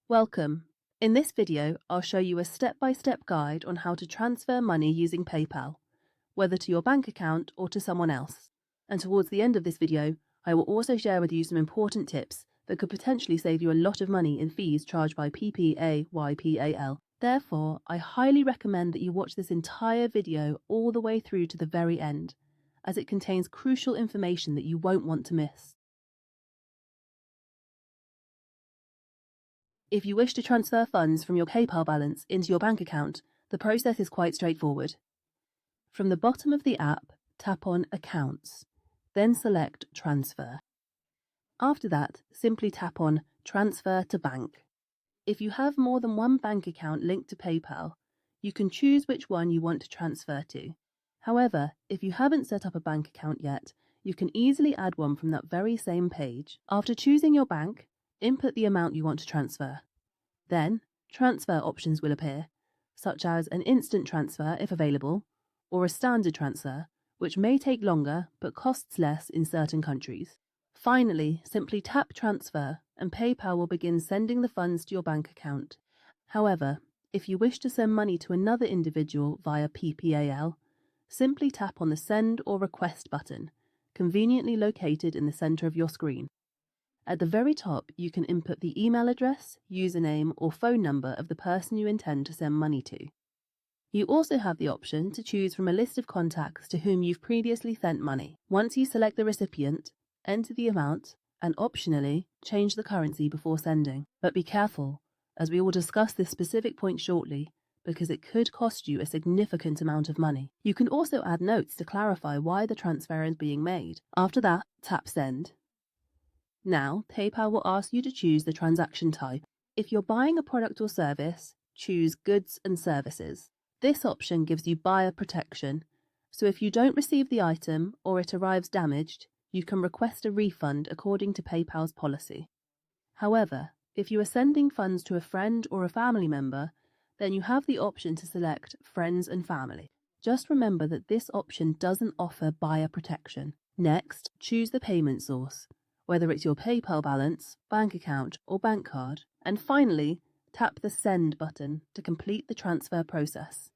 Welcome. In this video, I'll show you a step-by-step guide on how to transfer money using PayPal, whether to your bank account or to someone else. And towards the end of this video, I will also share with you some important tips that could potentially save you a lot of money in fees charged by PPAYPAL. Therefore, I highly recommend that you watch this entire video all the way through to the very end, as it contains crucial information that you won't want to miss. If you wish to transfer funds from your PayPal balance into your bank account, the process is quite straightforward. From the bottom of the app, tap on Accounts, then select Transfer. After that, simply tap on Transfer to Bank. If you have more than one bank account linked to PayPal, you can choose which one you want to transfer to. However, if you haven't set up a bank account yet, you can easily add one from that very same page. After choosing your bank, input the amount you want to transfer. Then, transfer options will appear, such as an instant transfer if available, or a standard transfer, which may take longer but costs less in certain countries. Finally, simply tap Transfer and PayPal will begin sending the funds to your bank account. However, if you wish to send money to another individual via PPAL, simply tap on the Send or Request button, conveniently located in the center of your screen. At the very top, you can input the email address, username, or phone number of the person you intend to send money to. You also have the option to choose from a list of contacts to whom you've previously sent money. Once you select the recipient, enter the amount, and optionally, change the currency before sending. But be careful, as we will discuss this specific point shortly, because it could cost you a significant amount of money. You can also add notes to clarify why the transfer is being made. After that, tap Send. Now, PayPal will ask you to choose the transaction type. If you're buying a product or service, choose Goods and Services. This option gives you buyer protection, so if you don't receive the item or it arrives damaged, you can request a refund according to PayPal's policy. However, if you are sending funds to a friend or a family member, then you have the option to select Friends and Family. Just remember that this option doesn't offer buyer protection. Next, choose the payment source, whether it's your PayPal balance, bank account, or bank card. And finally, tap the Send button to complete the transfer process.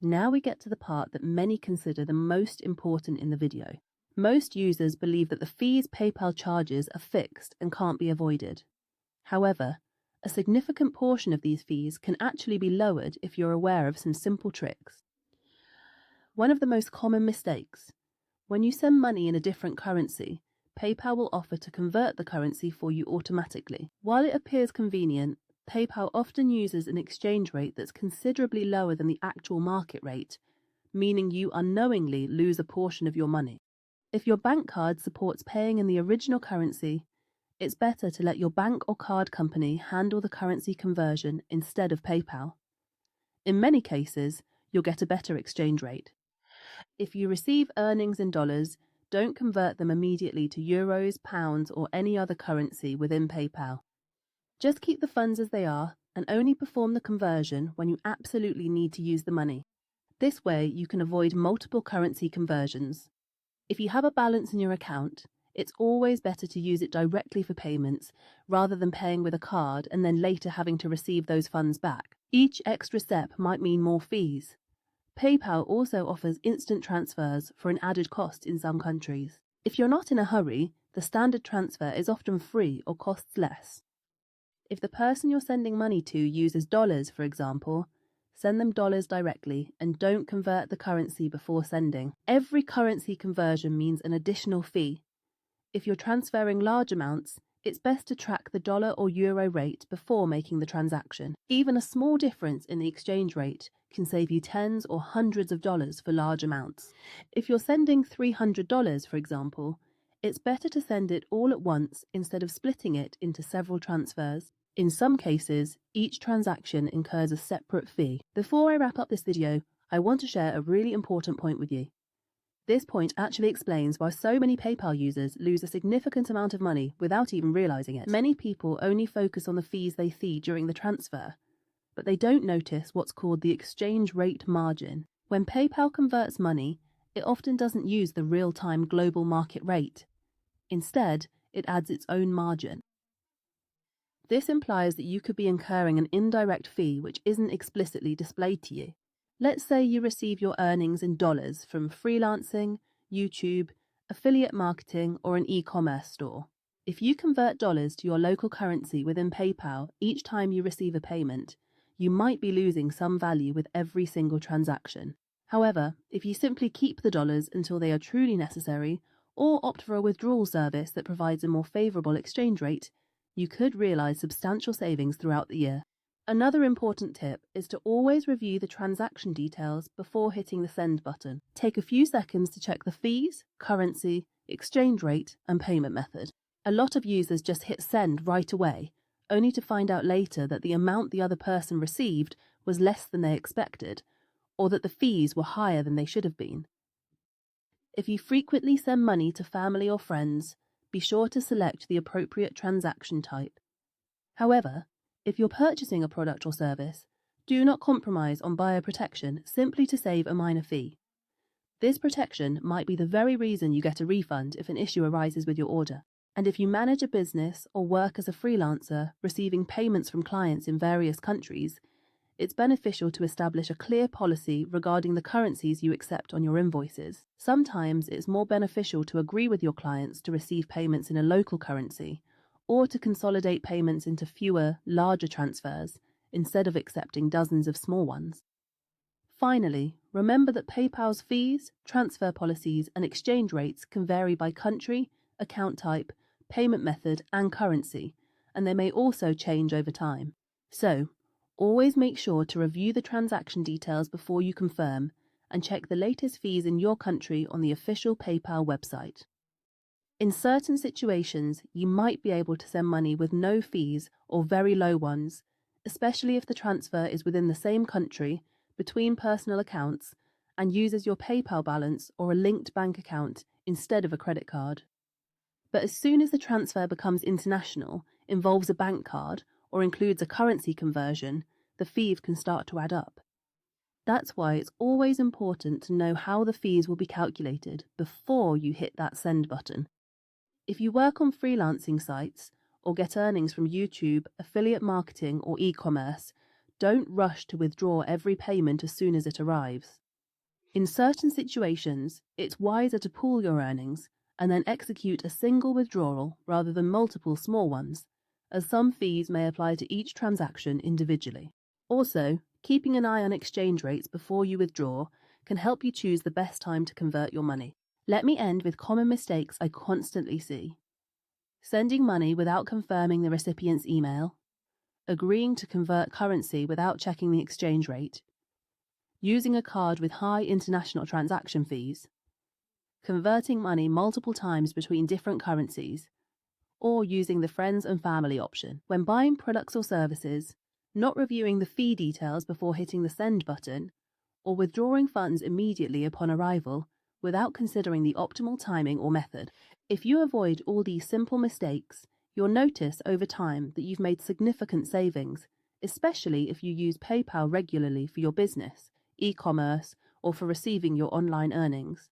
Now we get to the part that many consider the most important in the video. Most users believe that the fees PayPal charges are fixed and can't be avoided. However, a significant portion of these fees can actually be lowered if you're aware of some simple tricks. One of the most common mistakes: when you send money in a different currency, PayPal will offer to convert the currency for you automatically. While it appears convenient, PayPal often uses an exchange rate that's considerably lower than the actual market rate, meaning you unknowingly lose a portion of your money. If your bank card supports paying in the original currency, it's better to let your bank or card company handle the currency conversion instead of PayPal. In many cases, you'll get a better exchange rate. If you receive earnings in dollars, don't convert them immediately to euros, pounds, or any other currency within PayPal. Just keep the funds as they are and only perform the conversion when you absolutely need to use the money. This way, you can avoid multiple currency conversions. If you have a balance in your account, it's always better to use it directly for payments rather than paying with a card and then later having to receive those funds back. Each extra step might mean more fees. PayPal also offers instant transfers for an added cost in some countries. If you're not in a hurry, the standard transfer is often free or costs less. If the person you're sending money to uses dollars, for example, send them dollars directly and don't convert the currency before sending. Every currency conversion means an additional fee. If you're transferring large amounts, it's best to track the dollar or euro rate before making the transaction. Even a small difference in the exchange rate can save you tens or hundreds of dollars for large amounts. If you're sending $300, for example, it's better to send it all at once instead of splitting it into several transfers. In some cases, each transaction incurs a separate fee. Before I wrap up this video, I want to share a really important point with you. This point actually explains why so many PayPal users lose a significant amount of money without even realizing it. Many people only focus on the fees they see during the transfer, but they don't notice what's called the exchange rate margin. When PayPal converts money, it often doesn't use the real-time global market rate. Instead, it adds its own margin. This implies that you could be incurring an indirect fee which isn't explicitly displayed to you. Let's say you receive your earnings in dollars from freelancing, YouTube, affiliate marketing, or an e-commerce store. If you convert dollars to your local currency within PayPal each time you receive a payment, you might be losing some value with every single transaction. However, if you simply keep the dollars until they are truly necessary, or opt for a withdrawal service that provides a more favorable exchange rate, you could realize substantial savings throughout the year. Another important tip is to always review the transaction details before hitting the send button. Take a few seconds to check the fees, currency, exchange rate, and payment method. A lot of users just hit send right away, only to find out later that the amount the other person received was less than they expected, or that the fees were higher than they should have been. If you frequently send money to family or friends, be sure to select the appropriate transaction type. However, if you're purchasing a product or service, do not compromise on buyer protection simply to save a minor fee. This protection might be the very reason you get a refund if an issue arises with your order. And if you manage a business or work as a freelancer receiving payments from clients in various countries, it's beneficial to establish a clear policy regarding the currencies you accept on your invoices. Sometimes it's more beneficial to agree with your clients to receive payments in a local currency, or to consolidate payments into fewer, larger transfers instead of accepting dozens of small ones. Finally, remember that PayPal's fees, transfer policies, and exchange rates can vary by country, account type, payment method, and currency, and they may also change over time. So, always make sure to review the transaction details before you confirm, and check the latest fees in your country on the official PayPal website. In certain situations, you might be able to send money with no fees or very low ones, especially if the transfer is within the same country, between personal accounts, and uses your PayPal balance or a linked bank account instead of a credit card. But as soon as the transfer becomes international, involves a bank card, or includes a currency conversion, the fees can start to add up. That's why it's always important to know how the fees will be calculated before you hit that send button. If you work on freelancing sites or get earnings from YouTube, affiliate marketing, or e-commerce, don't rush to withdraw every payment as soon as it arrives. In certain situations, it's wiser to pool your earnings and then execute a single withdrawal rather than multiple small ones, as some fees may apply to each transaction individually. Also, keeping an eye on exchange rates before you withdraw can help you choose the best time to convert your money. Let me end with common mistakes I constantly see. Sending money without confirming the recipient's email, agreeing to convert currency without checking the exchange rate, using a card with high international transaction fees, converting money multiple times between different currencies, or using the friends and family option. When buying products or services, not reviewing the fee details before hitting the send button, or withdrawing funds immediately upon arrival without considering the optimal timing or method. If you avoid all these simple mistakes, you'll notice over time that you've made significant savings, especially if you use PayPal regularly for your business, e-commerce, or for receiving your online earnings.